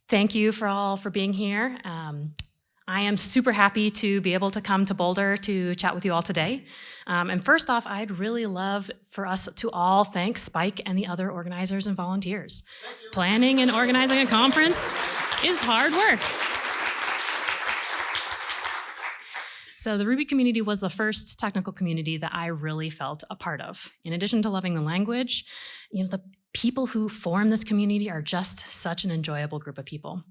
Thank you for being here. I am super happy to be able to come to Boulder to chat with you all today. And first off, I'd really love for us to all thank Spike and the other organizers and volunteers. Planning and organizing a conference is hard work. So the Ruby community was the first technical community that I really felt a part of. In addition to loving the language, the people who form this community are just such an enjoyable group of people.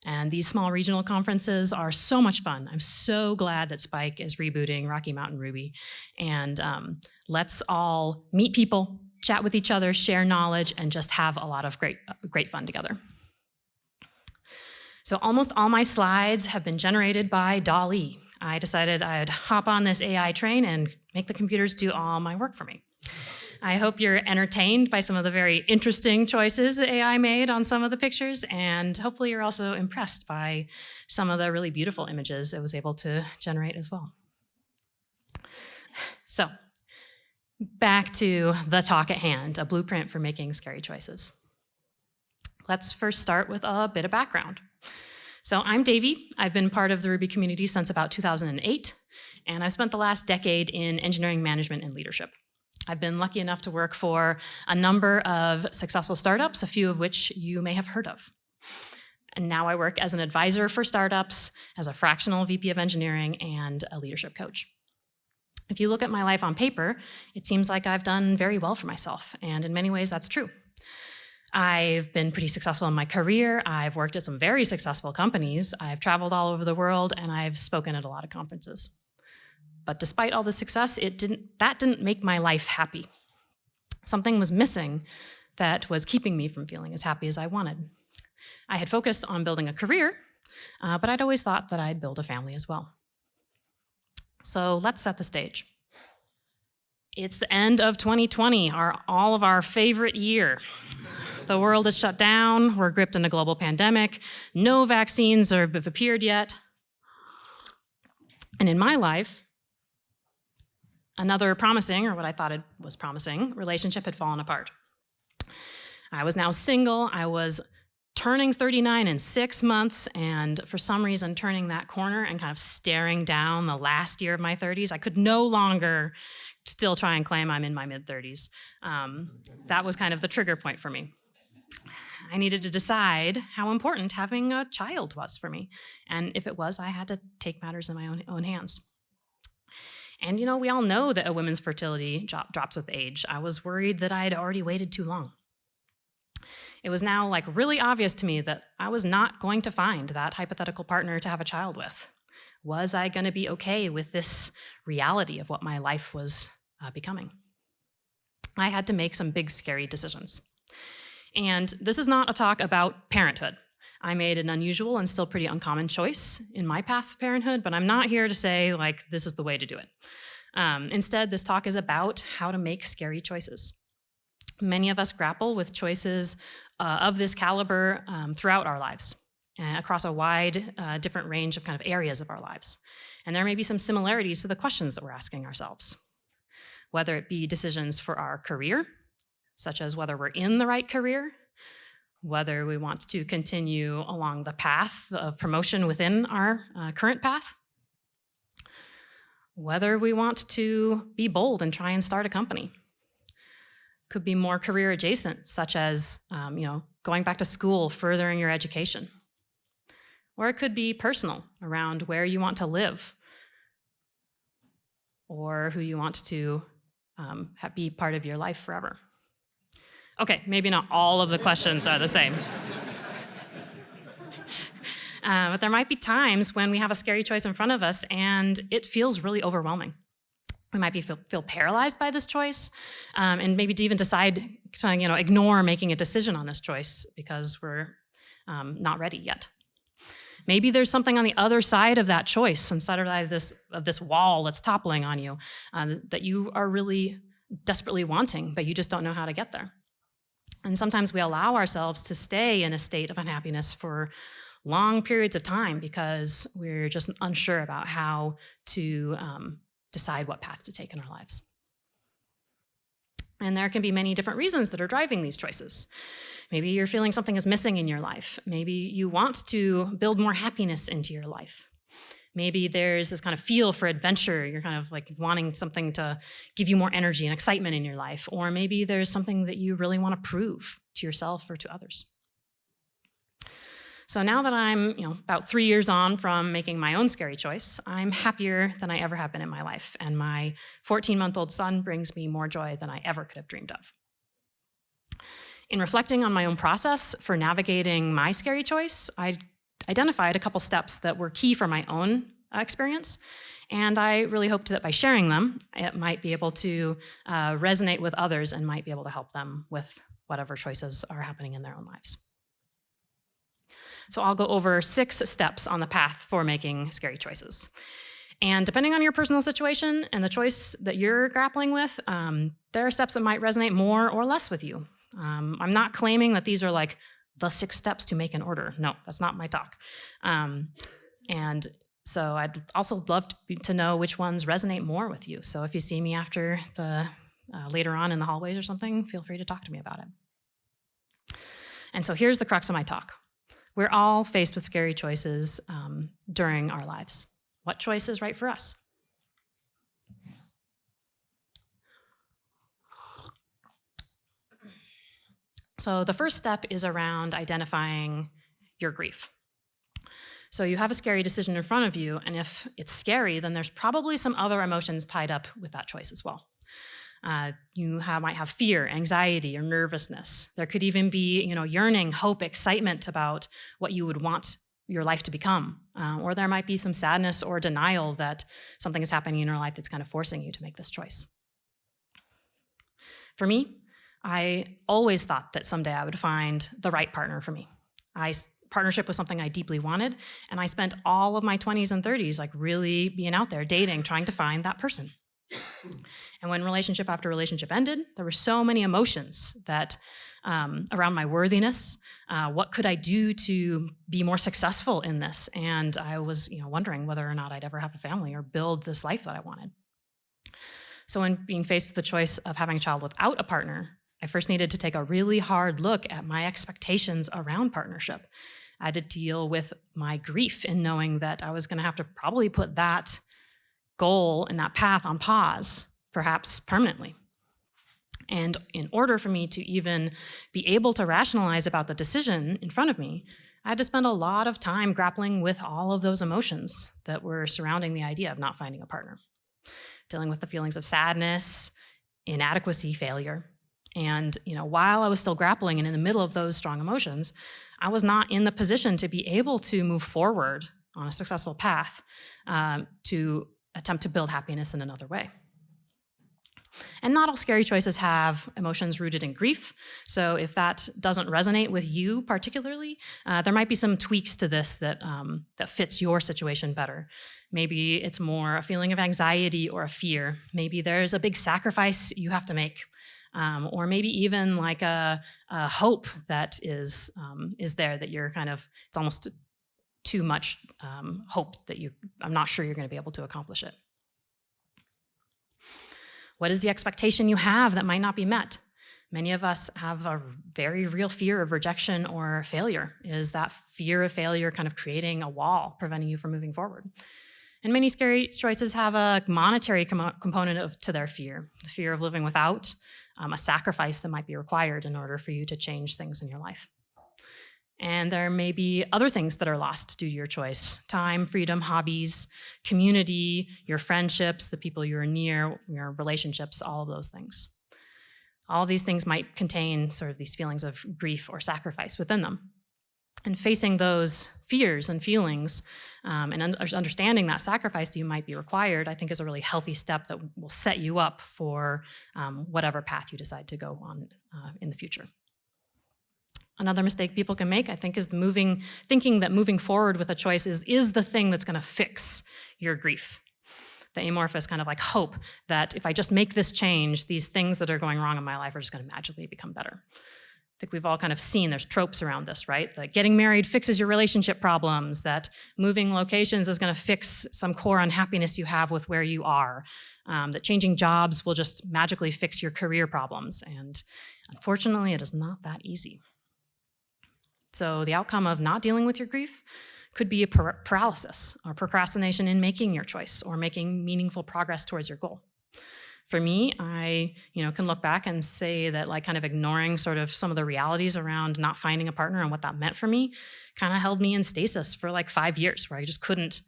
And these small regional conferences are so much fun. I'm so glad that Spike is rebooting Rocky Mountain Ruby. And let's all meet people, chat with each other, share knowledge, and just have a lot of great fun together. So almost all my slides have been generated by DALL-E. I decided I'd hop on this AI train and make the computers do all my work for me. I hope you're entertained by some of the very interesting choices that AI made on some of the pictures, and hopefully you're also impressed by some of the really beautiful images it was able to generate as well. So, back to the talk at hand, a blueprint for making scary choices. Let's first start with a bit of background. So I'm Davy. I've been part of the Ruby community since about 2008, and I've spent the last decade in engineering management and leadership. I've been lucky enough to work for a number of successful startups, a few of which you may have heard of. And now I work as an advisor for startups, as a fractional VP of engineering, and a leadership coach. If you look at my life on paper, it seems like I've done very well for myself, and in many ways that's true. I've been pretty successful in my career. I've worked at some very successful companies. I've traveled all over the world, and I've spoken at a lot of conferences. But despite all the success, that didn't make my life happy. Something was missing that was keeping me from feeling as happy as I wanted. I had focused on building a career, but I'd always thought that I'd build a family as well. So let's set the stage. It's the end of 2020, all of our favorite year. The world is shut down, we're gripped in a global pandemic, no vaccines have appeared yet. And in my life, another promising, or what I thought it was promising, relationship had fallen apart. I was now single, I was turning 39 in 6 months, and for some reason turning that corner and kind of staring down the last year of my 30s, I could no longer still try and claim I'm in my mid-30s. That was kind of the trigger point for me. I needed to decide how important having a child was for me. And if it was, I had to take matters in my own hands. And we all know that a woman's fertility drops with age. I was worried that I had already waited too long. It was now really obvious to me that I was not going to find that hypothetical partner to have a child with. Was I going to be okay with this reality of what my life was becoming? I had to make some big, scary decisions. And this is not a talk about parenthood. I made an unusual and still pretty uncommon choice in my path to parenthood, but I'm not here to say, this is the way to do it. Instead, this talk is about how to make scary choices. Many of us grapple with choices of this caliber throughout our lives, across a wide, different range of kind of areas of our lives. And there may be some similarities to the questions that we're asking ourselves, whether it be decisions for our career, such as whether we're in the right career, whether we want to continue along the path of promotion within our current path, whether we want to be bold and try and start a company. Could be more career adjacent, such as going back to school, furthering your education. Or it could be personal, around where you want to live, or who you want to be part of your life forever. Okay, maybe not all of the questions are the same. But there might be times when we have a scary choice in front of us and it feels really overwhelming. We might feel paralyzed by this choice, and maybe to even decide to ignore making a decision on this choice because we're not ready yet. Maybe there's something on the other side of that choice, inside of this wall that's toppling on you, that you are really desperately wanting, but you just don't know how to get there. And sometimes we allow ourselves to stay in a state of unhappiness for long periods of time because we're just unsure about how to decide what path to take in our lives. And there can be many different reasons that are driving these choices. Maybe you're feeling something is missing in your life. Maybe you want to build more happiness into your life. Maybe there's this kind of feel for adventure. You're kind of like wanting something to give you more energy and excitement in your life. Or maybe there's something that you really want to prove to yourself or to others. So now that I'm about 3 years on from making my own scary choice, I'm happier than I ever have been in my life. And my 14-month-old son brings me more joy than I ever could have dreamed of. In reflecting on my own process for navigating my scary choice, I identified a couple steps that were key for my own experience, and I really hoped that by sharing them, it might be able to resonate with others and might be able to help them with whatever choices are happening in their own lives. So I'll go over 6 steps on the path for making scary choices. And depending on your personal situation and the choice that you're grappling with, there are steps that might resonate more or less with you. I'm not claiming that these are like the 6 steps to make an order. No, that's not my talk. And so I'd also love to know which ones resonate more with you. So if you see me after later on in the hallways or something, feel free to talk to me about it. And so here's the crux of my talk. We're all faced with scary choices during our lives. What choice is right for us? So the first step is around identifying your grief. So you have a scary decision in front of you, and if it's scary, then there's probably some other emotions tied up with that choice as well. You might have fear, anxiety, or nervousness. There could even be, yearning, hope, excitement about what you would want your life to become. Or there might be some sadness or denial that something is happening in your life that's kind of forcing you to make this choice. For me, I always thought that someday I would find the right partner for me. Partnership was something I deeply wanted, and I spent all of my 20s and 30s like really being out there dating, trying to find that person. And when relationship after relationship ended, there were so many emotions that around my worthiness, what could I do to be more successful in this? And I was wondering whether or not I'd ever have a family or build this life that I wanted. So when being faced with the choice of having a child without a partner, I first needed to take a really hard look at my expectations around partnership. I had to deal with my grief in knowing that I was going to have to probably put that goal and that path on pause, perhaps permanently. And in order for me to even be able to rationalize about the decision in front of me, I had to spend a lot of time grappling with all of those emotions that were surrounding the idea of not finding a partner, dealing with the feelings of sadness, inadequacy, failure. And while I was still grappling and in the middle of those strong emotions, I was not in the position to be able to move forward on a successful path to attempt to build happiness in another way. And not all scary choices have emotions rooted in grief. So if that doesn't resonate with you particularly, there might be some tweaks to this that fits your situation better. Maybe it's more a feeling of anxiety or a fear. Maybe there's a big sacrifice you have to make. Or maybe even like a hope that is there that you're it's almost too much hope that I'm not sure you're going to be able to accomplish it. What is the expectation you have that might not be met? Many of us have a very real fear of rejection or failure. Is that fear of failure kind of creating a wall, preventing you from moving forward? And many scary choices have a monetary component to their fear, the fear of living without, a sacrifice that might be required in order for you to change things in your life. And there may be other things that are lost due to your choice: time, freedom, hobbies, community, your friendships, the people you're near, your relationships, all of those things. All of these things might contain sort of these feelings of grief or sacrifice within them. And facing those fears and feelings and understanding that sacrifice that you might be required, I think is a really healthy step that will set you up for whatever path you decide to go on in the future. Another mistake people can make, I think, is thinking that moving forward with a choice is the thing that's going to fix your grief. The amorphous kind of like hope that if I just make this change, these things that are going wrong in my life are just going to magically become better. I think we've all kind of seen there's tropes around this, right? That getting married fixes your relationship problems, that moving locations is going to fix some core unhappiness you have with where you are, that changing jobs will just magically fix your career problems. And unfortunately, it is not that easy. So the outcome of not dealing with your grief could be a paralysis or procrastination in making your choice or making meaningful progress towards your goal. For me, I can look back and say that like kind of ignoring sort of some of the realities around not finding a partner and what that meant for me kind of held me in stasis for like 5 years where I just couldn't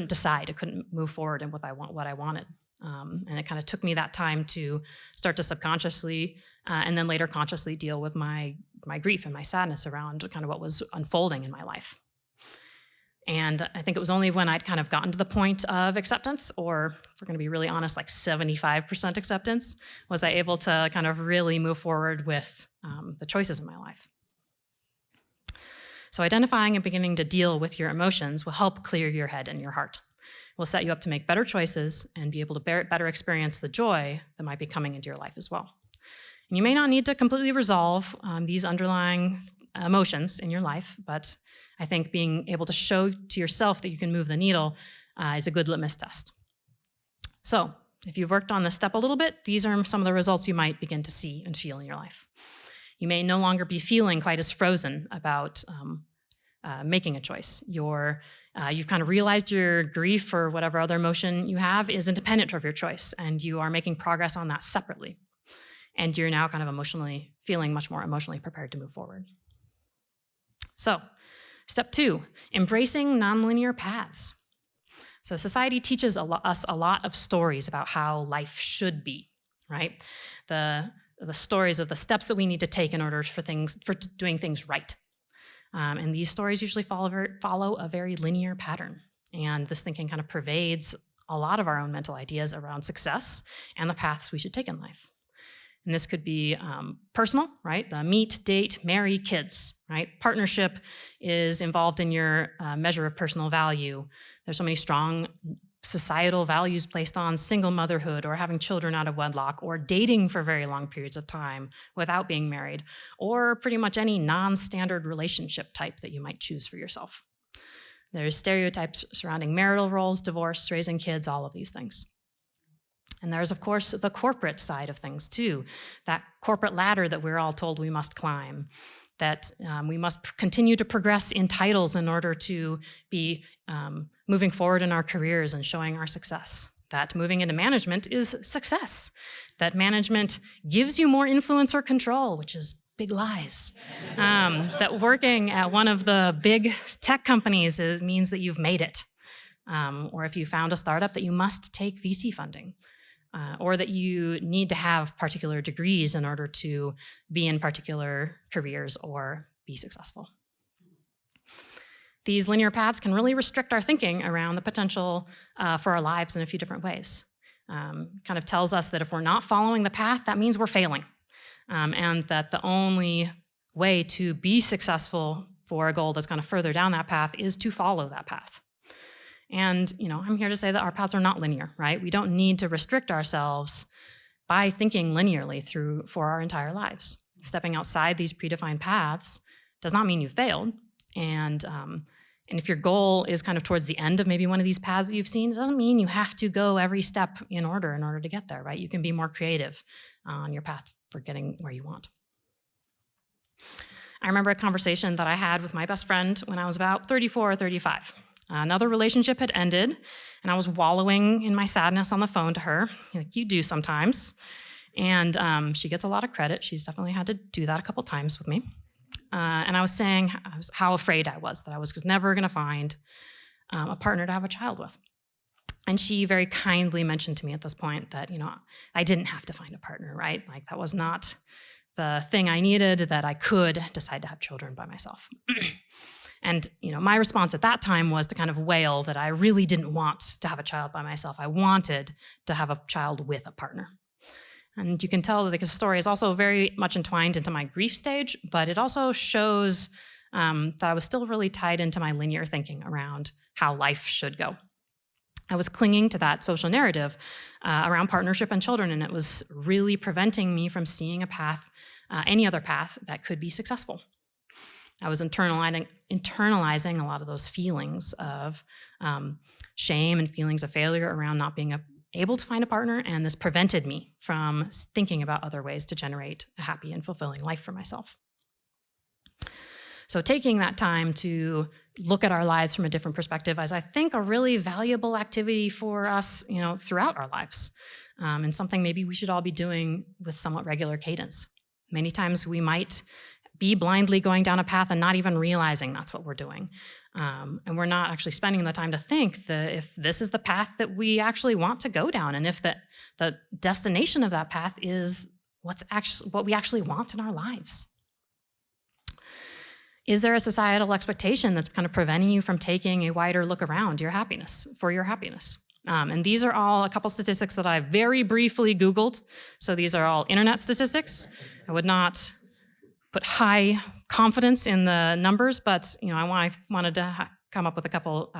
decide. I couldn't move forward in what I wanted. And it kind of took me that time to start to subconsciously and then later consciously deal with my grief and my sadness around kind of what was unfolding in my life. And I think it was only when I'd kind of gotten to the point of acceptance, or if we're going to be really honest, like 75% acceptance, was I able to kind of really move forward with the choices in my life. So identifying and beginning to deal with your emotions will help clear your head and your heart. It will set you up to make better choices and be able to better experience the joy that might be coming into your life as well. And you may not need to completely resolve these underlying emotions in your life, but I think being able to show to yourself that you can move the needle is a good litmus test. So if you've worked on this step a little bit, these are some of the results you might begin to see and feel in your life. You may no longer be feeling quite as frozen about making a choice. You've kind of realized your grief or whatever other emotion you have is independent of your choice, and you are making progress on that separately. And you're now kind of feeling much more emotionally prepared to move forward. So, step 2, embracing nonlinear paths. So society teaches us a lot of stories about how life should be, right? The stories of the steps that we need to take in order for doing things right. And these stories usually follow a very linear pattern. And this thinking kind of pervades a lot of our own mental ideas around success and the paths we should take in life. And this could be personal, right? The meet, date, marry, kids, right? Partnership is involved in your measure of personal value. There's so many strong societal values placed on single motherhood or having children out of wedlock or dating for very long periods of time without being married, or pretty much any non-standard relationship type that you might choose for yourself. There's stereotypes surrounding marital roles, divorce, raising kids, all of these things. And there's, of course, the corporate side of things, too. That corporate ladder that we're all told we must climb, that we must continue to progress in titles in order to be moving forward in our careers and showing our success. That moving into management is success. That management gives you more influence or control, which is big lies. That working at one of the big tech companies means that you've made it. Or if you found a startup, that you must take VC funding. Or that you need to have particular degrees in order to be in particular careers or be successful. These linear paths can really restrict our thinking around the potential for our lives in a few different ways. Kind of tells us that if we're not following the path, that means we're failing. And that the only way to be successful for a goal that's kind of further down that path is to follow that path. And, I'm here to say that our paths are not linear, right? We don't need to restrict ourselves by thinking linearly for our entire lives. Stepping outside these predefined paths does not mean you failed. And if your goal is kind of towards the end of maybe one of these paths that you've seen, it doesn't mean you have to go every step in order to get there, right? You can be more creative on your path for getting where you want. I remember a conversation that I had with my best friend when I was about 34 or 35. Another relationship had ended, and I was wallowing in my sadness on the phone to her, like you do sometimes. And she gets a lot of credit. She's definitely had to do that a couple times with me. And I was saying how afraid I was that I was never going to find a partner to have a child with. And she very kindly mentioned to me at this point that, I didn't have to find a partner, right? Like that was not the thing I needed, that I could decide to have children by myself. And my response at that time was to kind of wail that I really didn't want to have a child by myself. I wanted to have a child with a partner. And you can tell that the story is also very much entwined into my grief stage, but it also shows that I was still really tied into my linear thinking around how life should go. I was clinging to that social narrative around partnership and children, and it was really preventing me from seeing a path, any other path that could be successful. I was internalizing a lot of those feelings of shame and feelings of failure around not being able to find a partner, and this prevented me from thinking about other ways to generate a happy and fulfilling life for myself. So taking that time to look at our lives from a different perspective is, I think, a really valuable activity for us, throughout our lives, and something maybe we should all be doing with somewhat regular cadence. Many times we might be blindly going down a path and not even realizing that's what we're doing. And we're not actually spending the time to think that if this is the path that we actually want to go down, and if the destination of that path is what we actually want in our lives. Is there a societal expectation that's kind of preventing you from taking a wider look around your happiness? And these are all a couple statistics that I very briefly Googled. So these are all internet statistics. I would not put high confidence in the numbers, but I wanted to come up with a couple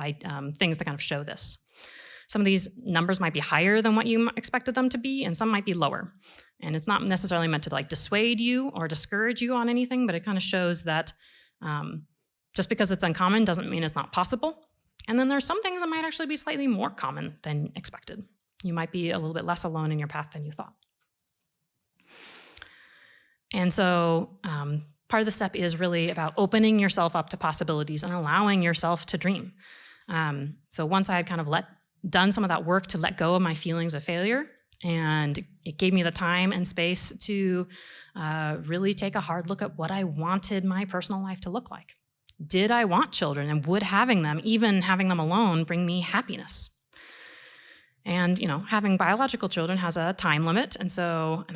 things to kind of show this. Some of these numbers might be higher than what you expected them to be, and some might be lower. And it's not necessarily meant to dissuade you or discourage you on anything, but it kind of shows that just because it's uncommon doesn't mean it's not possible. And then there's some things that might actually be slightly more common than expected. You might be a little bit less alone in your path than you thought. And so part of the step is really about opening yourself up to possibilities and allowing yourself to dream. So once I had kind of done some of that work to let go of my feelings of failure, and it gave me the time and space to really take a hard look at what I wanted my personal life to look like. Did I want children, and would having them, even having them alone, bring me happiness? And having biological children has a time limit, and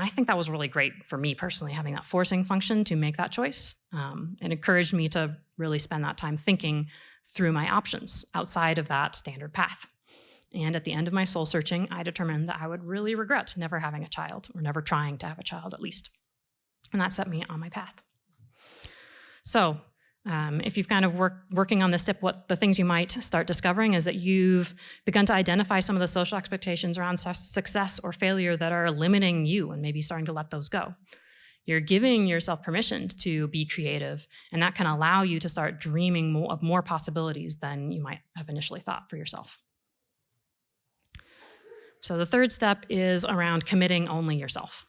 I think that was really great for me personally, having that forcing function to make that choice. It encouraged me to really spend that time thinking through my options outside of that standard path. And at the end of my soul searching, I determined that I would really regret never having a child, or never trying to have a child at least. And that set me on my path. So if you've kind of working on this tip, what the things you might start discovering is that you've begun to identify some of the social expectations around success or failure that are limiting you, and maybe starting to let those go. You're giving yourself permission to be creative, and that can allow you to start dreaming of more possibilities than you might have initially thought for yourself. So the third step is around committing only yourself.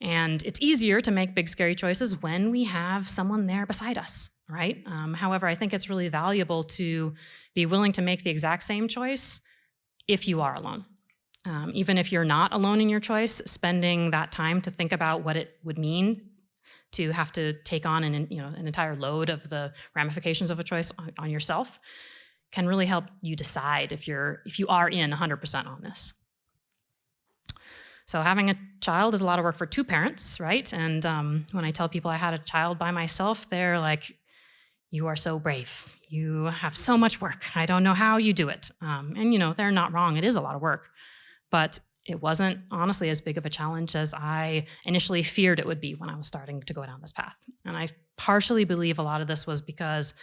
And it's easier to make big, scary choices when we have someone there beside us, right? However, I think it's really valuable to be willing to make the exact same choice if you are alone. Even if you're not alone in your choice, spending that time to think about what it would mean to have to take on an entire load of the ramifications of a choice on yourself can really help you decide if you are in 100% on this. So having a child is a lot of work for two parents, right? And when I tell people I had a child by myself, they're like, "You are so brave. You have so much work. I don't know how you do it." And they're not wrong. It is a lot of work, but it wasn't honestly as big of a challenge as I initially feared it would be when I was starting to go down this path. And I partially believe a lot of this was because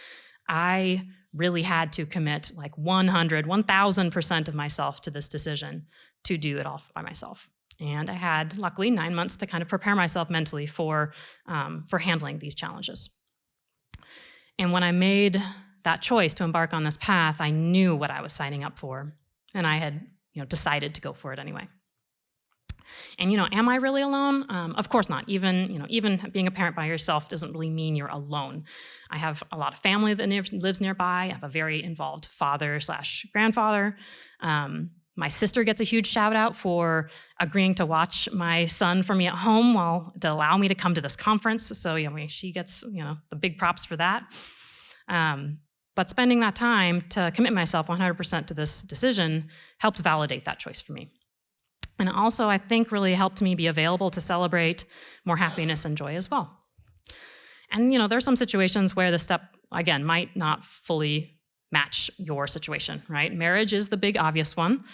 I really had to commit 1,000% of myself to this decision to do it all by myself. And I had, luckily, 9 months to kind of prepare myself mentally for handling these challenges. And when I made that choice to embark on this path, I knew what I was signing up for, and I had decided to go for it anyway. And am I really alone? Of course not. Even being a parent by yourself doesn't really mean you're alone. I have a lot of family that lives nearby. I have a very involved father/grandfather. My sister gets a huge shout out for agreeing to watch my son for me at home to allow me to come to this conference. So she gets the big props for that. But spending that time to commit myself 100% to this decision helped validate that choice for me. And it also, I think, really helped me be available to celebrate more happiness and joy as well. And there's some situations where the step, again, might not fully match your situation, right? Marriage is the big obvious one,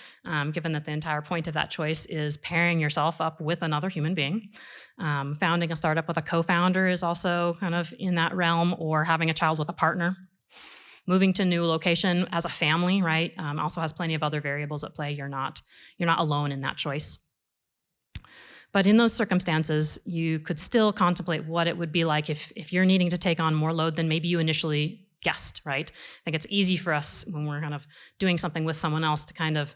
given that the entire point of that choice is pairing yourself up with another human being. Founding a startup with a co-founder is also kind of in that realm, or having a child with a partner. Moving to a new location as a family, right, also has plenty of other variables at play. You're not alone in that choice. But in those circumstances, you could still contemplate what it would be like if you're needing to take on more load than maybe you initially guessed, right? I think it's easy for us when we're kind of doing something with someone else to kind of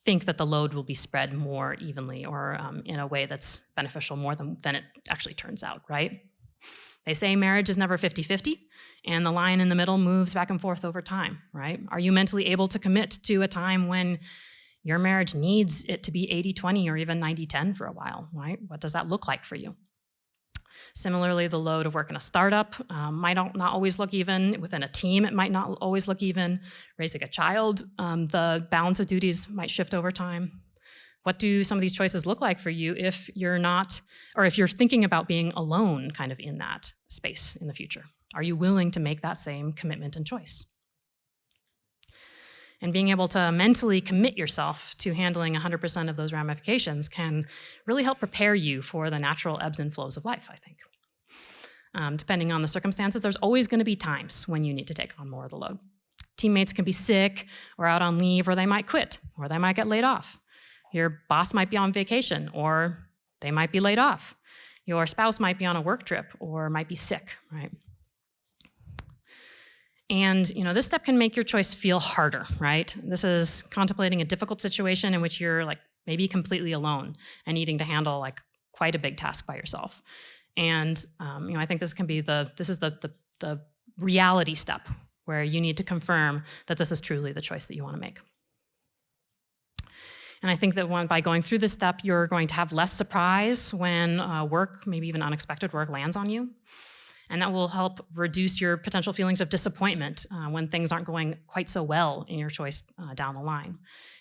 think that the load will be spread more evenly, or in a way that's beneficial more than it actually turns out, right? They say marriage is never 50-50, and the line in the middle moves back and forth over time, right? Are you mentally able to commit to a time when your marriage needs it to be 80-20 or even 90-10 for a while, right? What does that look like for you? Similarly, the load of work in a startup might not always look even. Within a team, it might not always look even. Raising a child, the balance of duties might shift over time. What do some of these choices look like for you if you're not, or if you're thinking about being alone kind of in that space in the future? Are you willing to make that same commitment and choice? And being able to mentally commit yourself to handling 100% of those ramifications can really help prepare you for the natural ebbs and flows of life, I think. Depending on the circumstances, there's always going to be times when you need to take on more of the load. Teammates can be sick or out on leave, or they might quit, or they might get laid off. Your boss might be on vacation, or they might be laid off. Your spouse might be on a work trip or might be sick, right? And this step can make your choice feel harder, right? This is contemplating a difficult situation in which you're maybe completely alone and needing to handle quite a big task by yourself. And I think this is the reality step where you need to confirm that this is truly the choice that you want to make. And I think that by going through this step, you're going to have less surprise when work, maybe even unexpected work, lands on you. And that will help reduce your potential feelings of disappointment when things aren't going quite so well in your choice down the line.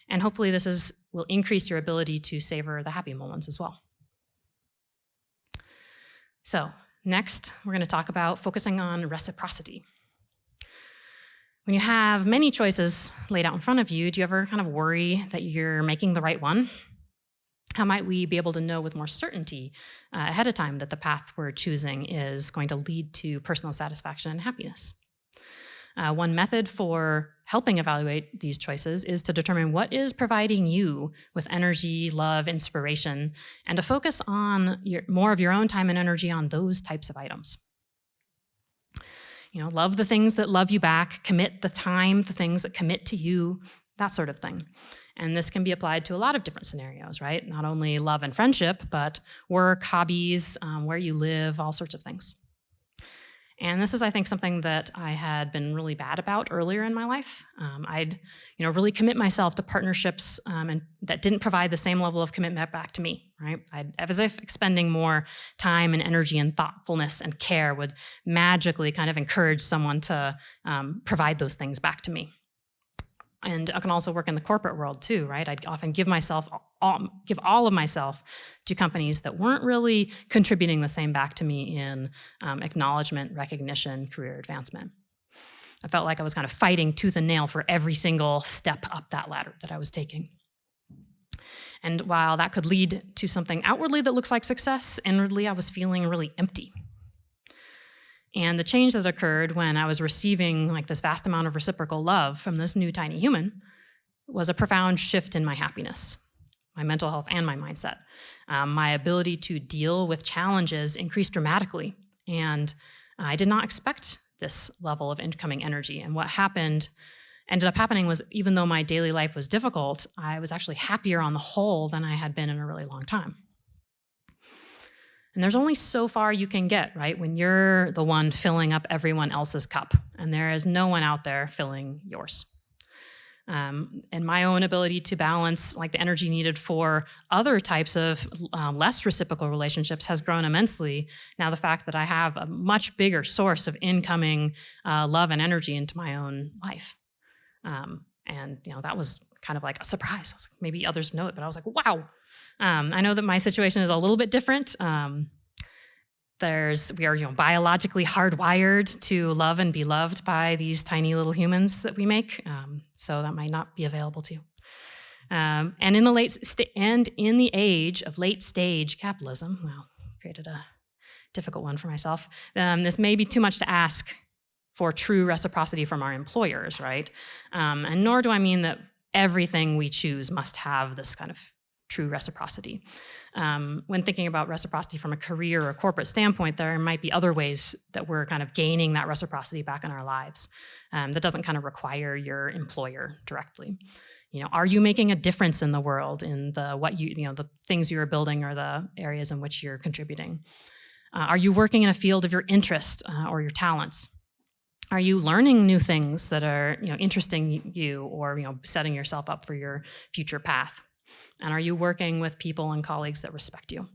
And hopefully this will increase your ability to savor the happy moments as well. So next, we're going to talk about focusing on reciprocity. When you have many choices laid out in front of you, do you ever kind of worry that you're making the right one? How might we be able to know with more certainty ahead of time that the path we're choosing is going to lead to personal satisfaction and happiness? One method for helping evaluate these choices is to determine what is providing you with energy, love, inspiration, and to focus on more of your own time and energy on those types of items. Love the things that love you back, commit the time, the things that commit to you, that sort of thing. And this can be applied to a lot of different scenarios, right? Not only love and friendship, but work, hobbies, where you live, all sorts of things. And this is, I think, something that I had been really bad about earlier in my life. I'd, really commit myself to partnerships and that didn't provide the same level of commitment back to me, right? As if expending more time and energy and thoughtfulness and care would magically kind of encourage someone to provide those things back to me. And I can also work in the corporate world too, right? I'd often give all of myself to companies that weren't really contributing the same back to me in acknowledgement, recognition, career advancement. I felt like I was kind of fighting tooth and nail for every single step up that ladder that I was taking. And while that could lead to something outwardly that looks like success, inwardly I was feeling really empty. And the change that occurred when I was receiving this vast amount of reciprocal love from this new tiny human was a profound shift in my happiness, my mental health, and my mindset. My ability to deal with challenges increased dramatically, and I did not expect this level of incoming energy. And what ended up happening was, even though my daily life was difficult, I was actually happier on the whole than I had been in a really long time. And there's only so far you can get, right, when you're the one filling up everyone else's cup, and there is no one out there filling yours. And my own ability to balance the energy needed for other types of less reciprocal relationships has grown immensely. Now the fact that I have a much bigger source of incoming love and energy into my own life. And that was kind of like a surprise. I was like, maybe others know it, but I was like, wow. I know that my situation is a little bit different. We are biologically hardwired to love and be loved by these tiny little humans that we make. So that might not be available to you. And in the age of late stage capitalism, well, created a difficult one for myself. This may be too much to ask for true reciprocity from our employers, right? And nor do I mean that everything we choose must have this kind of true reciprocity. When thinking about reciprocity from a career or corporate standpoint, there might be other ways that we're kind of gaining that reciprocity back in our lives that doesn't kind of require your employer directly. Are you making a difference in the world in the things you're building or the areas in which you're contributing? Are you working in a field of your interest or your talents? Are you learning new things that are interesting you, or setting yourself up for your future path? And are you working with people and colleagues that respect you?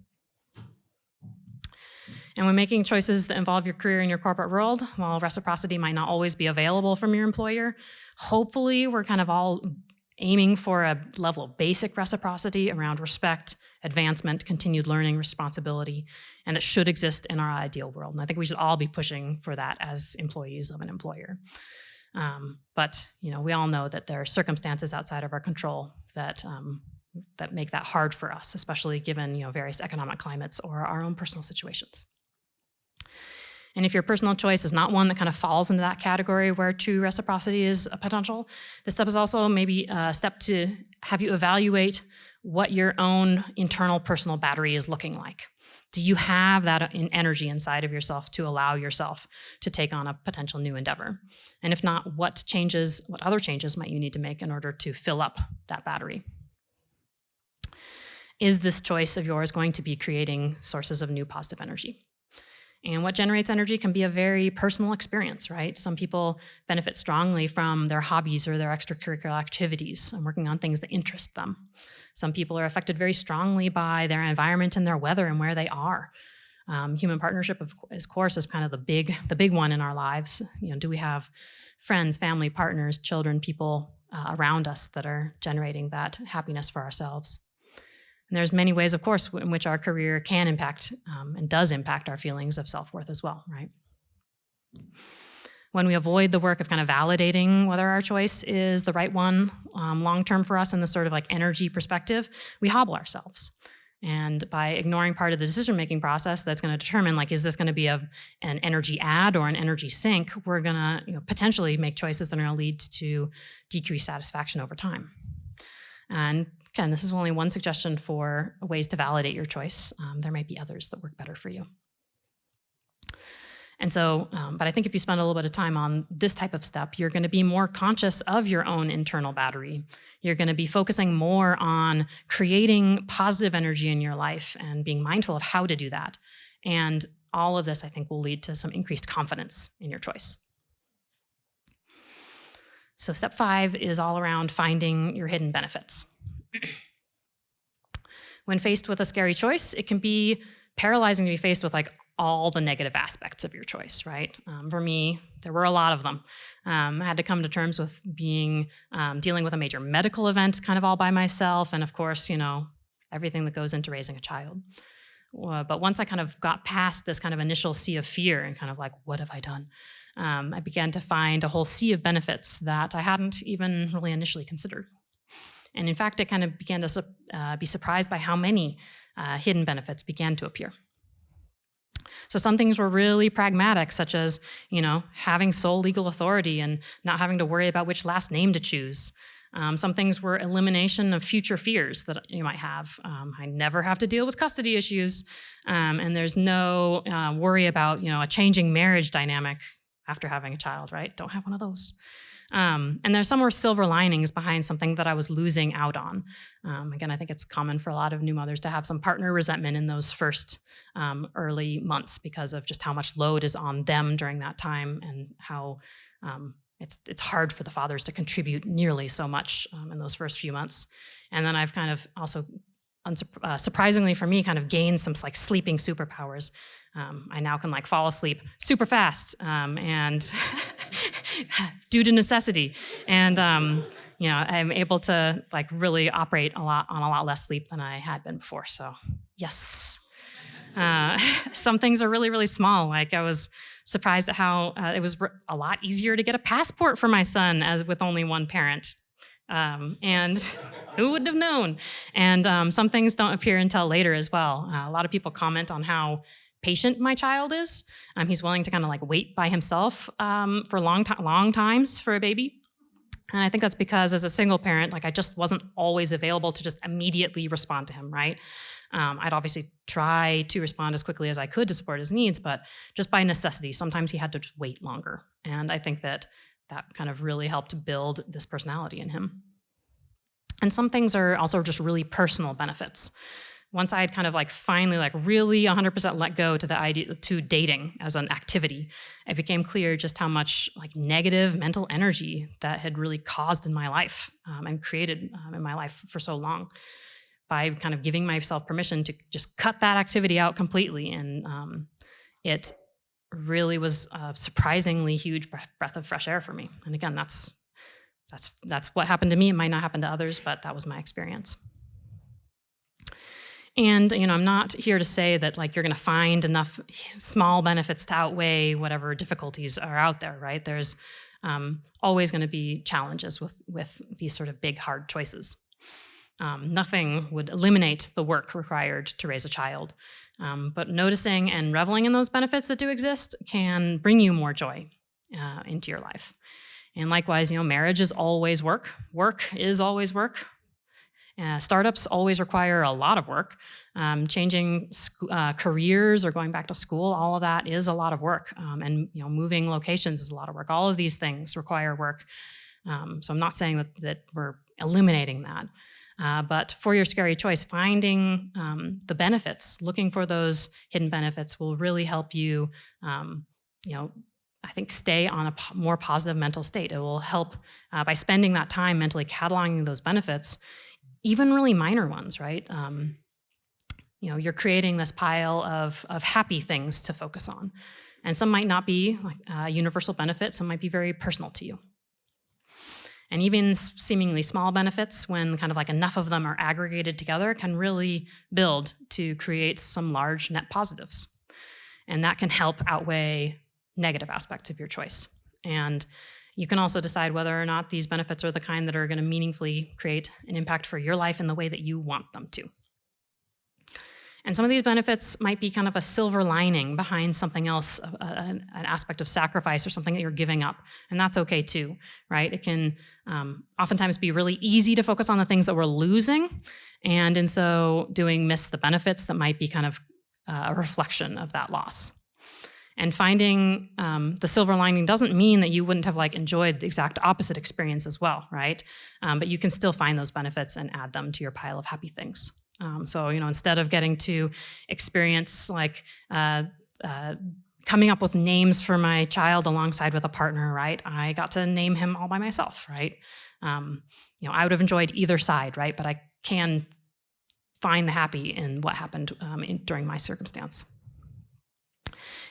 And when making choices that involve your career in your corporate world, while reciprocity might not always be available from your employer, hopefully we're kind of all aiming for a level of basic reciprocity around respect, advancement, continued learning, responsibility, and it should exist in our ideal world. And I think we should all be pushing for that as employees of an employer. But we all know that there are circumstances outside of our control that make that hard for us, especially given various economic climates or our own personal situations. And if your personal choice is not one that kind of falls into that category where true reciprocity is a potential, this step is also maybe a step to have you evaluate what your own internal personal battery is looking like. Do you have that energy inside of yourself to allow yourself to take on a potential new endeavor? And if not, what other changes might you need to make in order to fill up that battery? Is this choice of yours going to be creating sources of new positive energy? And what generates energy can be a very personal experience, right? Some people benefit strongly from their hobbies or their extracurricular activities and working on things that interest them. Some people are affected very strongly by their environment and their weather and where they are. Human partnership, of course, is kind of the big one in our lives. Do we have friends, family, partners, children, people around us that are generating that happiness for ourselves? And there's many ways, of course, in which our career can impact and does impact our feelings of self-worth as well, right? When we avoid the work of kind of validating whether our choice is the right one long-term for us in this sort of like energy perspective, we hobble ourselves. And by ignoring part of the decision-making process that's going to determine, like, is this going to be an energy add or an energy sink, we're going to potentially make choices that are going to lead to decreased satisfaction over time. And again, this is only one suggestion for ways to validate your choice. There might be others that work better for you. And so, but I think if you spend a little bit of time on this type of step, you're going to be more conscious of your own internal battery. You're going to be focusing more on creating positive energy in your life and being mindful of how to do that. And all of this, I think, will lead to some increased confidence in your choice. So step 5 is all around finding your hidden benefits. When faced with a scary choice, it can be paralyzing to be faced with like all the negative aspects of your choice, right? For me, there were a lot of them. I had to come to terms with dealing with a major medical event kind of all by myself, and of course, everything that goes into raising a child. But once I kind of got past this kind of initial sea of fear and kind of like, what have I done? I began to find a whole sea of benefits that I hadn't even really initially considered. And in fact, I kind of began to be surprised by how many hidden benefits began to appear. So some things were really pragmatic, such as, having sole legal authority and not having to worry about which last name to choose. Some things were elimination of future fears that you might have. I never have to deal with custody issues, and there's no worry about, a changing marriage dynamic after having a child, right? Don't have one of those. And there's some more silver linings behind something that I was losing out on. Again, I think it's common for a lot of new mothers to have some partner resentment in those first early months because of just how much load is on them during that time and how it's hard for the fathers to contribute nearly so much in those first few months. And then I've kind of also, surprisingly for me, kind of gained some like sleeping superpowers. I now can like fall asleep super fast and due to necessity. And, I'm able to like really operate on a lot less sleep than I had been before. So yes, some things are really, really small. Like I was surprised at how it was a lot easier to get a passport for my son as with only one parent. And who would have known? And some things don't appear until later as well. A lot of people comment on how patient my child is. He's willing to kind of like wait by himself for long times for a baby. And I think that's because as a single parent, like I just wasn't always available to just immediately respond to him, right? I'd obviously try to respond as quickly as I could to support his needs, but just by necessity, sometimes he had to just wait longer. And I think that kind of really helped build this personality in him. And some things are also just really personal benefits. once I had kind of like finally like really 100% let go to the idea to dating as an activity, it became clear just how much like negative mental energy that had really caused in my life and created in my life for so long. By kind of giving myself permission to just cut that activity out completely, and it really was a surprisingly huge breath of fresh air for me. And again, that's what happened to me. It might not happen to others, but that was my experience. And I'm not here to say that like you're going to find enough small benefits to outweigh whatever difficulties are out there, right? There's always going to be challenges with these sort of big, hard choices. Nothing would eliminate the work required to raise a child, but noticing and reveling in those benefits that do exist can bring you more joy into your life. And likewise, marriage is always work. Work is always work. Startups always require a lot of work. Changing careers or going back to school, all of that is a lot of work. And moving locations is a lot of work. All of these things require work. So I'm not saying that we're eliminating that. But for your scary choice, finding the benefits, looking for those hidden benefits will really help you, I think, stay on a more positive mental state. It will help by spending that time mentally cataloging those benefits, even really minor ones, right? You're creating this pile of happy things to focus on. And some might not be like universal benefits, some might be very personal to you. And even seemingly small benefits, when kind of like enough of them are aggregated together, can really build to create some large net positives. And that can help outweigh negative aspects of your choice. And you can also decide whether or not these benefits are the kind that are going to meaningfully create an impact for your life in the way that you want them to. And some of these benefits might be kind of a silver lining behind something else, an aspect of sacrifice or something that you're giving up. And that's okay too, right? It can oftentimes be really easy to focus on the things that we're losing, and in so doing miss the benefits that might be kind of a reflection of that loss. And finding the silver lining doesn't mean that you wouldn't have like enjoyed the exact opposite experience as well, right? But you can still find those benefits and add them to your pile of happy things. So, instead of getting to experience like coming up with names for my child alongside with a partner, right? I got to name him all by myself, right? I would have enjoyed either side, right? But I can find the happy in what happened during my circumstance.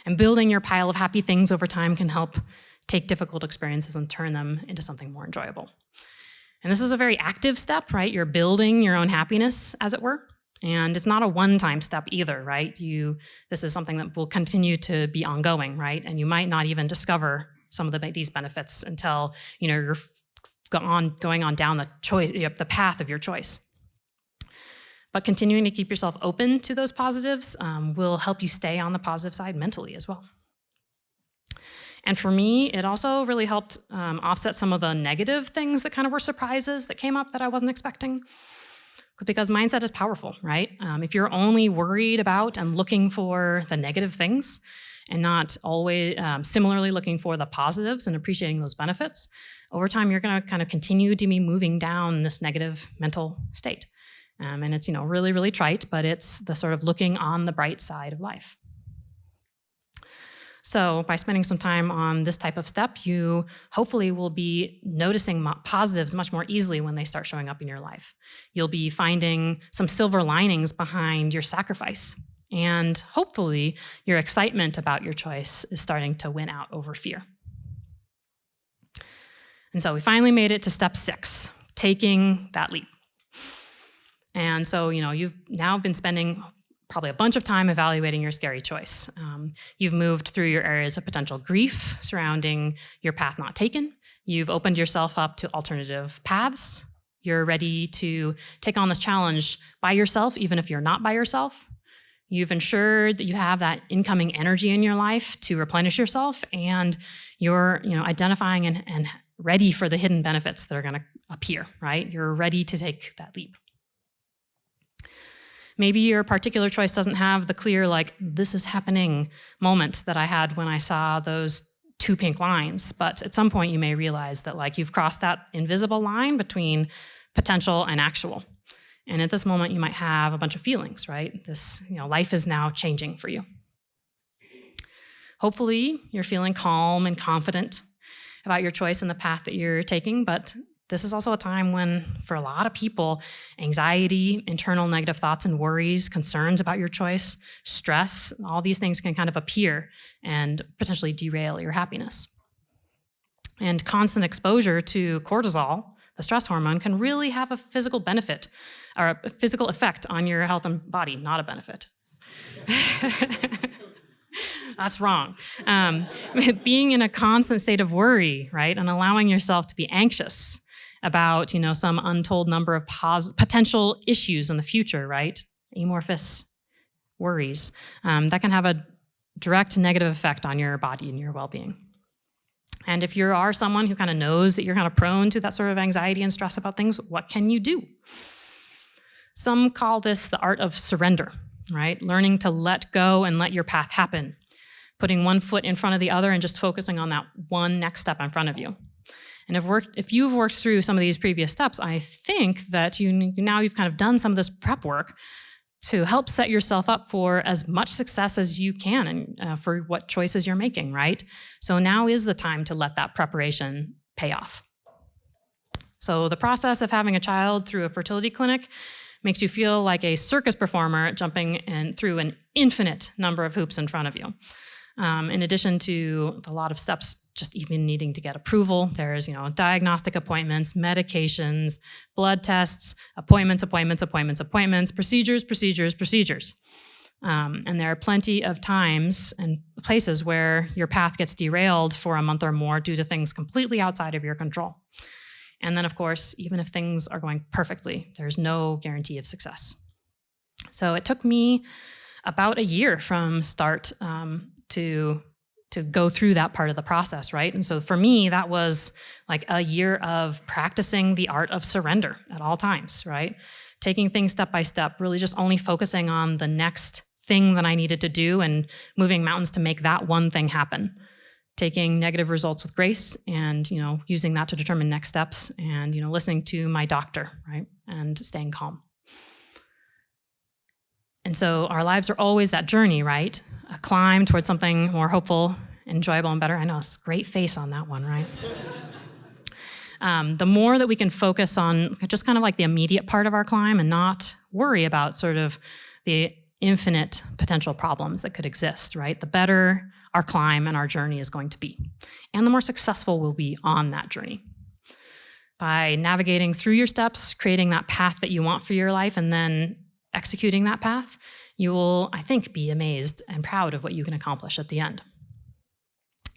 And building your pile of happy things over time can help take difficult experiences and turn them into something more enjoyable. And this is a very active step, right? You're building your own happiness, as it were. And it's not a one-time step either, right? This is something that will continue to be ongoing, right? And you might not even discover some of these benefits until you're going on down the path of your choice. But continuing to keep yourself open to those positives will help you stay on the positive side mentally as well. And for me, it also really helped offset some of the negative things that kind of were surprises that came up that I wasn't expecting. Because mindset is powerful, right? If you're only worried about and looking for the negative things and not always similarly looking for the positives and appreciating those benefits, over time you're going to kind of continue to be moving down this negative mental state. And it's really, really trite, but it's the sort of looking on the bright side of life. So by spending some time on this type of step, you hopefully will be noticing positives much more easily when they start showing up in your life. You'll be finding some silver linings behind your sacrifice. And hopefully your excitement about your choice is starting to win out over fear. And so we finally made it to step 6, taking that leap. And so, you've now been spending probably a bunch of time evaluating your scary choice. You've moved through your areas of potential grief surrounding your path not taken. You've opened yourself up to alternative paths. You're ready to take on this challenge by yourself, even if you're not by yourself. You've ensured that you have that incoming energy in your life to replenish yourself, and you're identifying and ready for the hidden benefits that are going to appear, right? You're ready to take that leap. Maybe your particular choice doesn't have the clear, this is happening moment that I had when I saw those 2 pink lines. But at some point you may realize that you've crossed that invisible line between potential and actual. And at this moment, you might have a bunch of feelings, right? This, life is now changing for you. Hopefully, you're feeling calm and confident about your choice and the path that you're taking, but this is also a time when, for a lot of people, anxiety, internal negative thoughts and worries, concerns about your choice, stress, all these things can kind of appear and potentially derail your happiness. And constant exposure to cortisol, the stress hormone, can really have a physical benefit or a physical effect on your health and body, not a benefit. That's wrong. Being in a constant state of worry, right, and allowing yourself to be anxious about, some untold number of potential issues in the future, right, amorphous worries, that can have a direct negative effect on your body and your well-being. And if you are someone who kind of knows that you're kind of prone to that sort of anxiety and stress about things, what can you do? Some call this the art of surrender, right? Learning to let go and let your path happen. Putting one foot in front of the other and just focusing on that one next step in front of you. And if you've worked through some of these previous steps, I think that you've kind of done some of this prep work to help set yourself up for as much success as you can and for what choices you're making, right? So now is the time to let that preparation pay off. So the process of having a child through a fertility clinic makes you feel like a circus performer jumping through an infinite number of hoops in front of you. In addition to a lot of steps, just even needing to get approval, there's diagnostic appointments, medications, blood tests, appointments, procedures. And there are plenty of times and places where your path gets derailed for a month or more due to things completely outside of your control. And then, of course, even if things are going perfectly, there's no guarantee of success. So it took me about a year from start to go through that part of the process, right? And so for me, that was like a year of practicing the art of surrender at all times, right? Taking things step by step, really just only focusing on the next thing that I needed to do and moving mountains to make that one thing happen. Taking negative results with grace and, using that to determine next steps and, listening to my doctor, right? And staying calm. And so our lives are always that journey, right? A climb towards something more hopeful, enjoyable, and better. I know, it's a great face on that one, right? The more that we can focus on just kind of like the immediate part of our climb and not worry about sort of the infinite potential problems that could exist, right? The better our climb and our journey is going to be. And the more successful we'll be on that journey. By navigating through your steps, creating that path that you want for your life, and then executing that path, you will, I think, be amazed and proud of what you can accomplish at the end.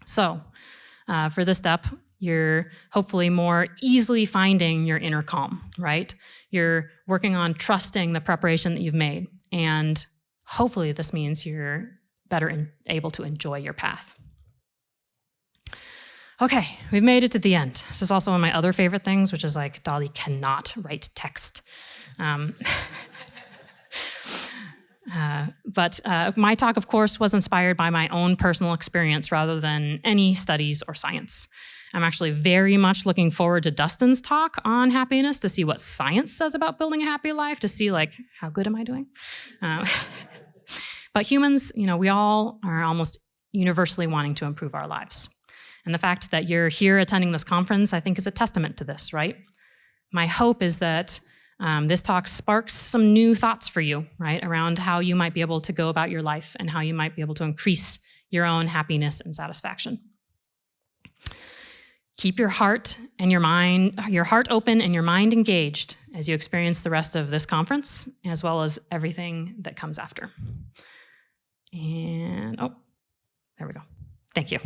So, for this step, you're hopefully more easily finding your inner calm, right? You're working on trusting the preparation that you've made, and hopefully this means you're better able to enjoy your path. Okay, we've made it to the end. This is also one of my other favorite things, which is like, Dolly cannot write text. But my talk, of course, was inspired by my own personal experience rather than any studies or science. I'm actually very much looking forward to Dustin's talk on happiness to see what science says about building a happy life, to see like, how good am I doing? But humans, we all are almost universally wanting to improve our lives. And the fact that you're here attending this conference, I think, is a testament to this, right? My hope is that this talk sparks some new thoughts for you, right, around how you might be able to go about your life and how you might be able to increase your own happiness and satisfaction. Keep your heart and your heart open and your mind engaged as you experience the rest of this conference, as well as everything that comes after. And, there we go. Thank you.